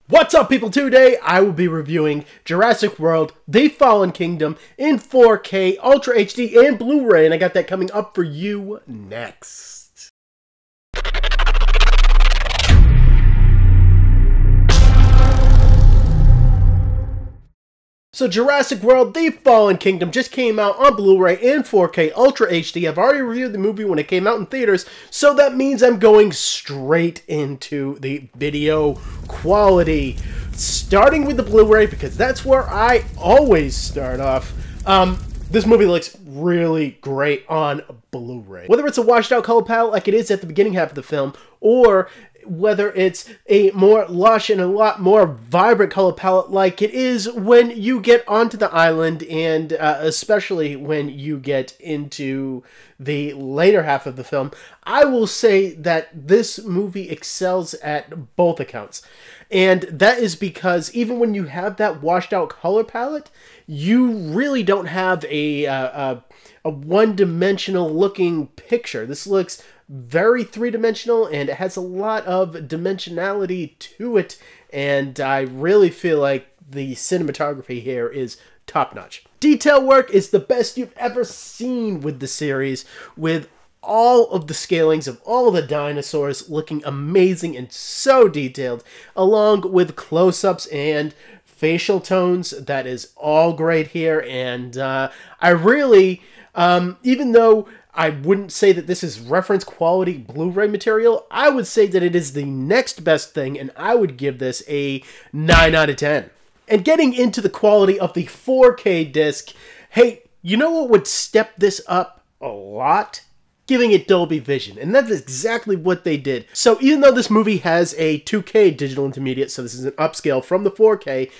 What's up, people? Today I will be reviewing Jurassic World The Fallen Kingdom in 4K, Ultra HD, and Blu-ray, and I got that coming up for you next. So Jurassic World The Fallen Kingdom just came out on Blu-ray and 4K Ultra HD. I've already reviewed the movie when it came out in theaters, so that means I'm going straight into the video quality. Starting with the Blu-ray, because that's where I always start off. This movie looks really great on Blu-ray. Whether it's a washed out color palette like it is at the beginning half of the film, or whether it's a more lush and a lot more vibrant color palette like it is when you get onto the island, and especially when you get into the later half of the film, I will say that this movie excels at both accounts. And that is because even when you have that washed out color palette, you really don't have a one-dimensional looking picture. This looks very three-dimensional, and it has a lot of dimensionality to it, and I really feel like the cinematography here is top-notch. Detail work is the best you've ever seen with the series, with all of the scalings of all of the dinosaurs looking amazing and so detailed, along with close-ups and facial tones. That is all great here, and I really, even though I wouldn't say that this is reference quality Blu-ray material, I would say that it is the next best thing, and I would give this a 9 out of 10. And getting into the quality of the 4K disc, hey, you know what would step this up a lot? Giving it Dolby Vision, and that's exactly what they did. So even though this movie has a 2K digital intermediate, so this is an upscale from the 4K,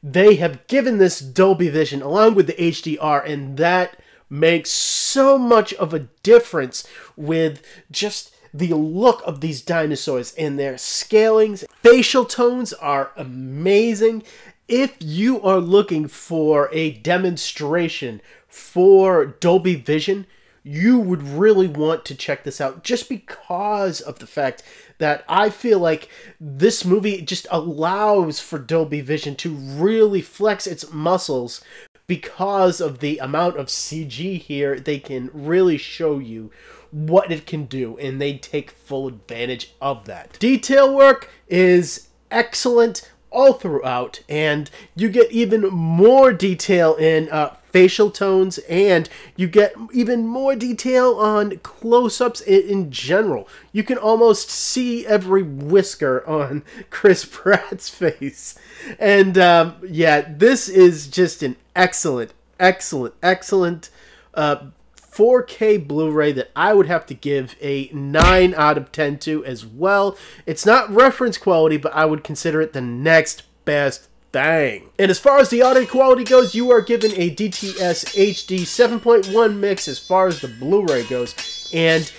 they have given this Dolby Vision along with the HDR, and that makes so much of a difference with just the look of these dinosaurs and their scalings. Facial tones are amazing. If you are looking for a demonstration for Dolby Vision, you would really want to check this out, just because of the fact that I feel like this movie just allows for Dolby Vision to really flex its muscles. Because of the amount of CG here, they can really show you what it can do, and they take full advantage of that. Detail work is excellent all throughout, and you get even more detail in facial tones, and you get even more detail on close-ups in general. You can almost see every whisker on Chris Pratt's face. And yeah, this is just an excellent 4K Blu-ray that I would have to give a 9 out of 10 to as well. It's not reference quality, but I would consider it the next best thing. And as far as the audio quality goes, you are given a DTS HD 7.1 mix as far as the Blu-ray goes, and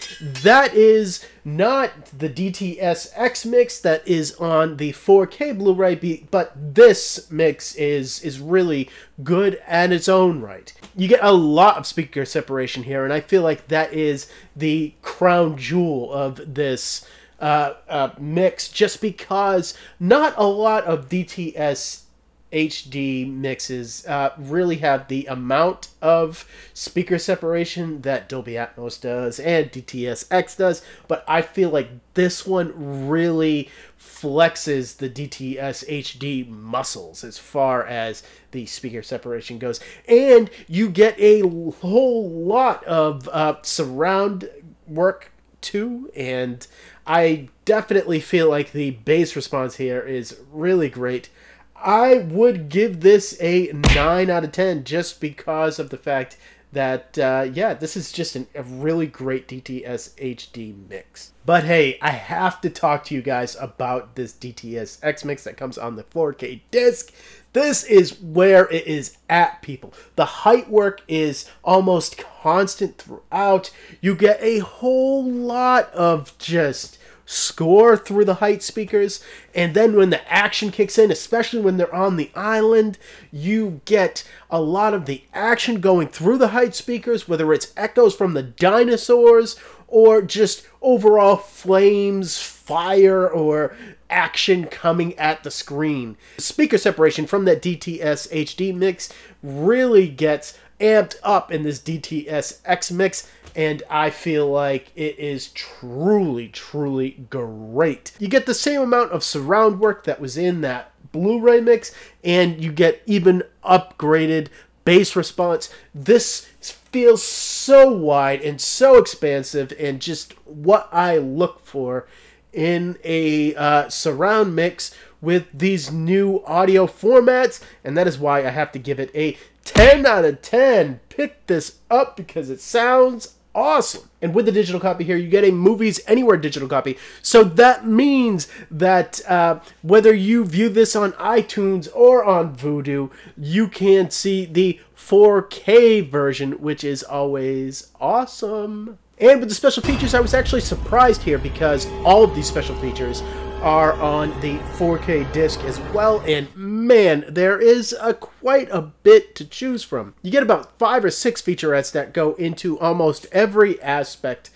that is not the DTS X mix that is on the 4K Blu-ray, but this mix is really good at its own right. You get a lot of speaker separation here, and I feel like that is the crown jewel of this mix, just because not a lot of DTS HD mixes really have the amount of speaker separation that Dolby Atmos does and DTS X does, but I feel like this one really flexes the DTS HD muscles as far as the speaker separation goes, and you get a whole lot of surround work too, and I definitely feel like the bass response here is really great. I would give this a 9 out of 10 just because of the fact that, yeah, this is just a really great DTS HD mix. But hey, I have to talk to you guys about this DTS X mix that comes on the 4K disc. This is where it is at, people. The height work is almost constant throughout. You get a whole lot of just score through the height speakers, and then when the action kicks in, especially when they're on the island, you get a lot of the action going through the height speakers, whether it's echoes from the dinosaurs or just overall flames, fire, or action coming at the screen. Speaker separation from that DTS HD mix really gets amped up in this DTS X mix, and I feel like it is truly, truly great. You get the same amount of surround work that was in that Blu-ray mix, and you get even upgraded bass response. This feels so wide and so expansive, and just what I look for in a surround mix with these new audio formats, and that is why I have to give it a 10 out of 10. Pick this up because it sounds awesome. And with the digital copy here, you get a Movies Anywhere digital copy. So that means that whether you view this on iTunes or on Vudu, you can see the 4K version, which is always awesome. And with the special features, I was actually surprised here because all of these special features are on the 4K disc as well, and man, there is quite a bit to choose from. You get about 5 or 6 featurettes that go into almost every aspect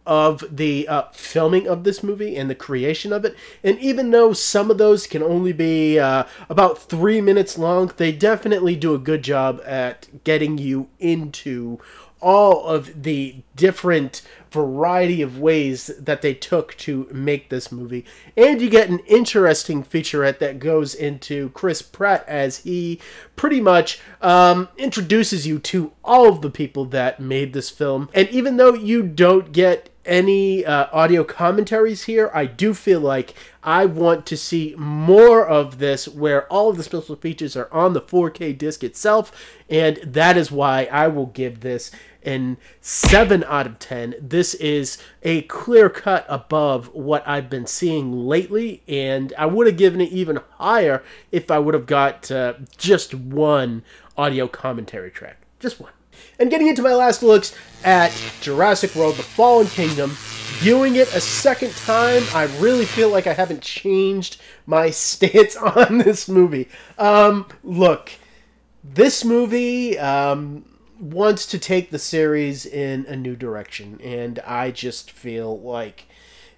of the filming of this movie and the creation of it, and even though some of those can only be about 3 minutes long, they definitely do a good job at getting you into all of the different variety of ways that they took to make this movie. And you get an interesting featurette that goes into Chris Pratt as he pretty much introduces you to all of the people that made this film. And even though you don't get any audio commentaries here, I do feel like I want to see more of this where all of the special features are on the 4K disc itself, and that is why I will give this an 7 out of 10. This is a clear cut above what I've been seeing lately, and I would have given it even higher if I would have got just one audio commentary track. Just one. And getting into my last looks at Jurassic World: The Fallen Kingdom, viewing it a second time, I really feel like I haven't changed my stance on this movie. Look, this movie wants to take the series in a new direction, and I just feel like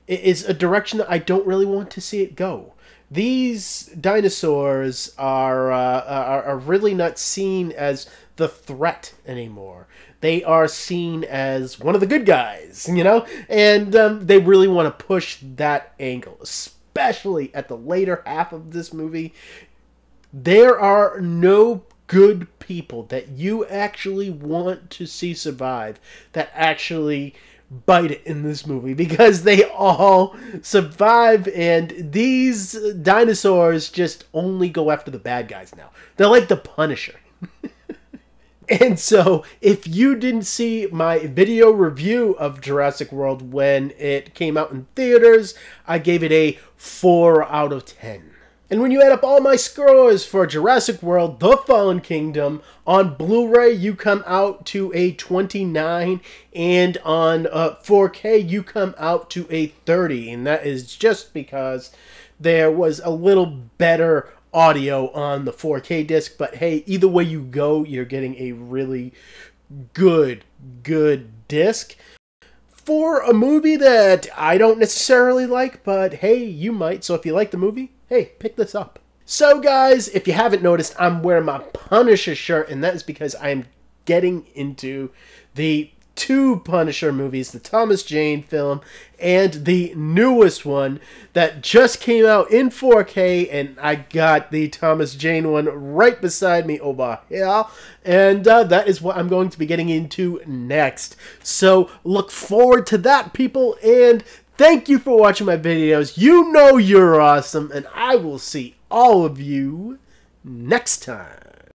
it is a direction that I don't really want to see it go. These dinosaurs are really not seen as the threat anymore. They are seen as one of the good guys, you know? And they really want to push that angle, especially at the later half of this movie. There are no good people that you actually want to see survive that actually bite it in this movie, because they all survive, and these dinosaurs just only go after the bad guys now. They're like the Punisher. And so, if you didn't see my video review of Jurassic World when it came out in theaters, I gave it a 4 out of 10. And when you add up all my scores for Jurassic World: The Fallen Kingdom, on Blu-ray you come out to a 29, and on 4K you come out to a 30. And that is just because there was a little better audio on the 4K disc. But hey, either way you go, you're getting a really good disc for a movie that I don't necessarily like, but hey, you might. So if you like the movie, hey, pick this up. So guys, if you haven't noticed, I'm wearing my Punisher shirt, and that is because I'm getting into the 2 Punisher movies, the Thomas Jane film and the newest one that just came out in 4K, and I got the Thomas Jane one right beside me over here, and that is what I'm going to be getting into next. So look forward to that, people, and thank you for watching my videos. You know you're awesome, and I will see all of you next time.